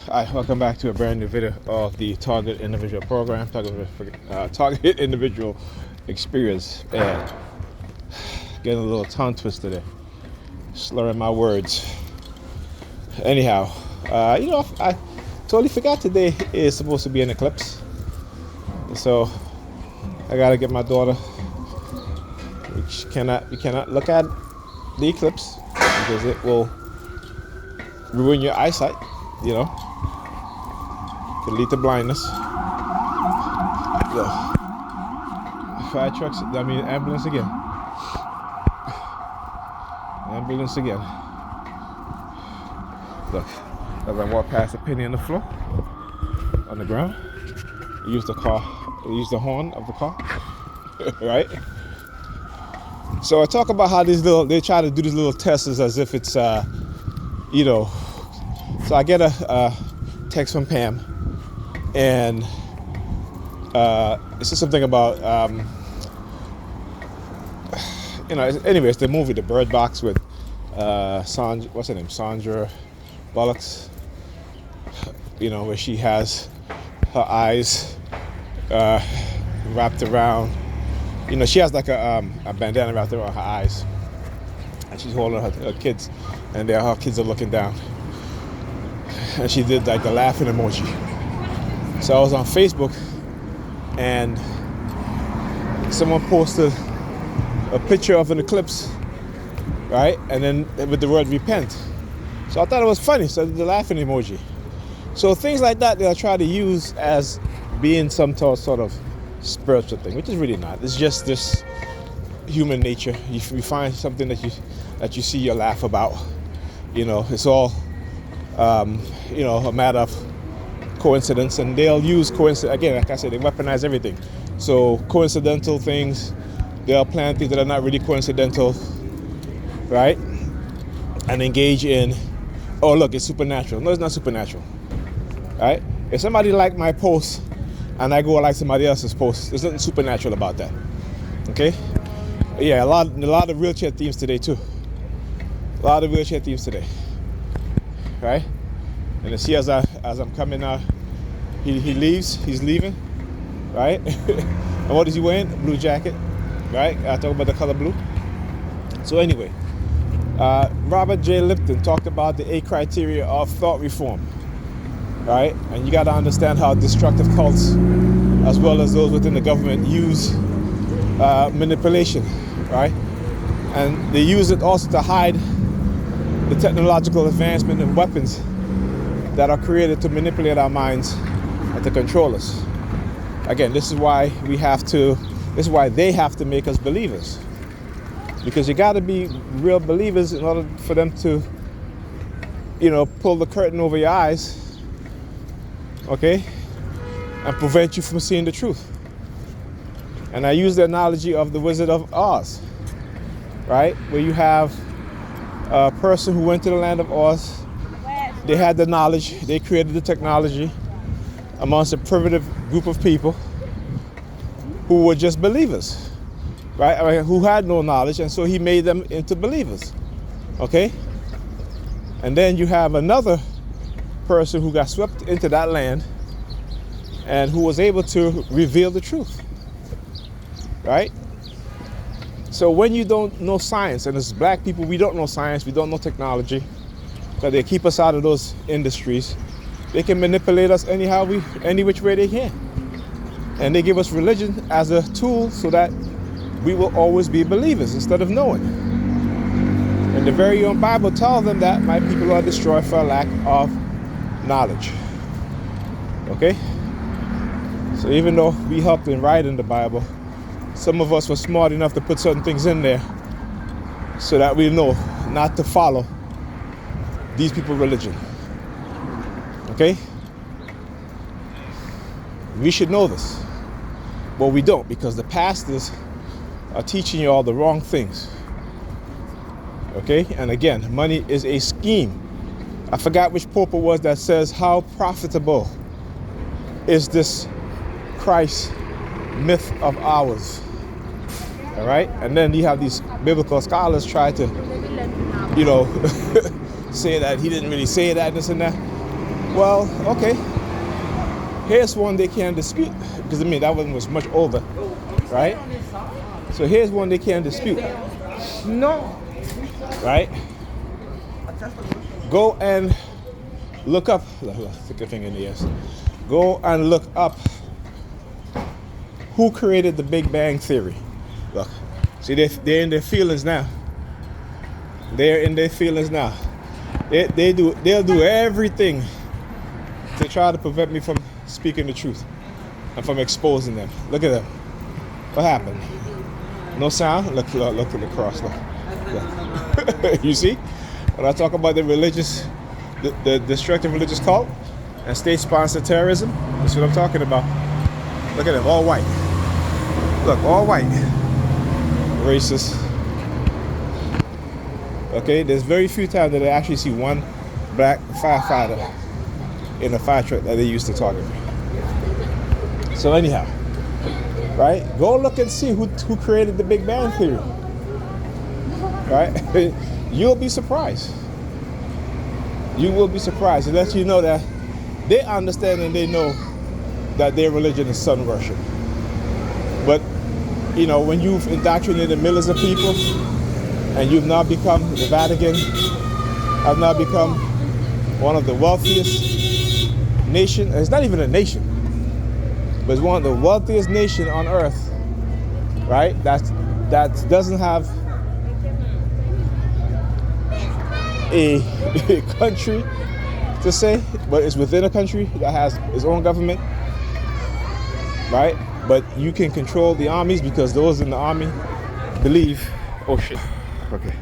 Hi, welcome back to a brand new video of the Target Individual Program, Target Individual Experience. And getting a little tongue twisted there, slurring my words. Anyhow, I totally forgot today is supposed to be an eclipse. So I gotta get my daughter. We cannot look at the eclipse because it will ruin your eyesight, you know. Could lead to blindness. Yeah. Fire trucks, ambulance again. Ambulance again. Look, as I walk past a penny on the floor, on the ground, use the horn of the car, right? So I talk about how they try to do these little tests as if it's, So I get a text from Pam, and it's just something about, anyway, it's the movie, The Bird Box with what's her name? Sandra Bullock, where she has her eyes wrapped around, she has like a bandana wrapped around her eyes, and she's holding her kids, and her kids are looking down, and she did like the laughing emoji. So I was on Facebook, and someone posted a picture of an eclipse, right? And then with the word repent. So I thought it was funny, so I did the laughing emoji. So things like that they'll try to use as being some sort of spiritual thing, which is really not. It's just this human nature. If you find something that you see, you laugh about. It's all a matter of coincidence, and they'll use coincidence again. Like I said, they weaponize everything. So coincidental things, they'll plan things that are not really coincidental, right? And engage in, oh look, it's supernatural. No, it's not supernatural, right? If somebody liked my post and I go like somebody else's post, there's nothing supernatural about that. Okay? Yeah, a lot of wheelchair themes today too. A lot of wheelchair themes today, right? And you see as I'm coming out, he's leaving, right? And what is he wearing? A blue jacket, right? I talk about the color blue. So anyway, Robert J. Lipton talked about the 8 criteria of thought reform, right? And you got to understand how destructive cults, as well as those within the government, use manipulation, right? And they use it also to hide the technological advancement and weapons that are created to manipulate our minds and to control us. Again, this is why they have to make us believers. Because you got to be real believers in order for them to, pull the curtain over your eyes, okay, and prevent you from seeing the truth. And I use the analogy of the Wizard of Oz, right, where you have a person who went to the land of Oz. They had the knowledge, they created the technology amongst a primitive group of people who were just believers, right? I mean, who had no knowledge, and so he made them into believers, okay? And then you have another person who got swept into that land and who was able to reveal the truth, right? So when you don't know science, and as black people, we don't know science, we don't know technology, because they keep us out of those industries, they can manipulate us any which way they can. And they give us religion as a tool so that we will always be believers instead of knowing. And the very own Bible tells them that my people are destroyed for a lack of knowledge. Okay? So even though we helped in writing the Bible, some of us were smart enough to put certain things in there so that we know not to follow these people's religion. Okay? We should know this. But we don't, because the pastors are teaching you all the wrong things. Okay? And again, money is a scheme. I forgot which pope it was that says, how profitable is this Christ myth of ours? All right? And then you have these biblical scholars try to, say that he didn't really say that, this and that. Well, okay. Here's one they can't dispute because I mean that one was much older, right? So here's one they can't dispute. No. Right? Go and look up. Stick your finger in the ears. Go and look up who created the Big Bang Theory. Look, see, they're in their feelings now. They're in their feelings now. They'll do everything to try to prevent me from speaking the truth and from exposing them. Look at them. What happened? No sound? Look at the cross. Look. You see? When I talk about the destructive religious cult and state-sponsored terrorism, that's what I'm talking about. Look at them, all white. Look, all white. Racist. Okay, there's very few times that I actually see one black firefighter in a fire truck that they used to target me. So anyhow, right? Go look and see who created the Big Bang Theory. Right? You'll be surprised. You will be surprised. It lets you know that they understand and they know that their religion is sun worship. But, you know, when you've indoctrinated millions of people and you've now become, the Vatican have now become one of the wealthiest nation, it's not even a nation, but it's one of the wealthiest nation on earth, right? That doesn't have a country to say, but it's within a country that has its own government, right? But you can control the armies because those in the army believe, oh shit, okay.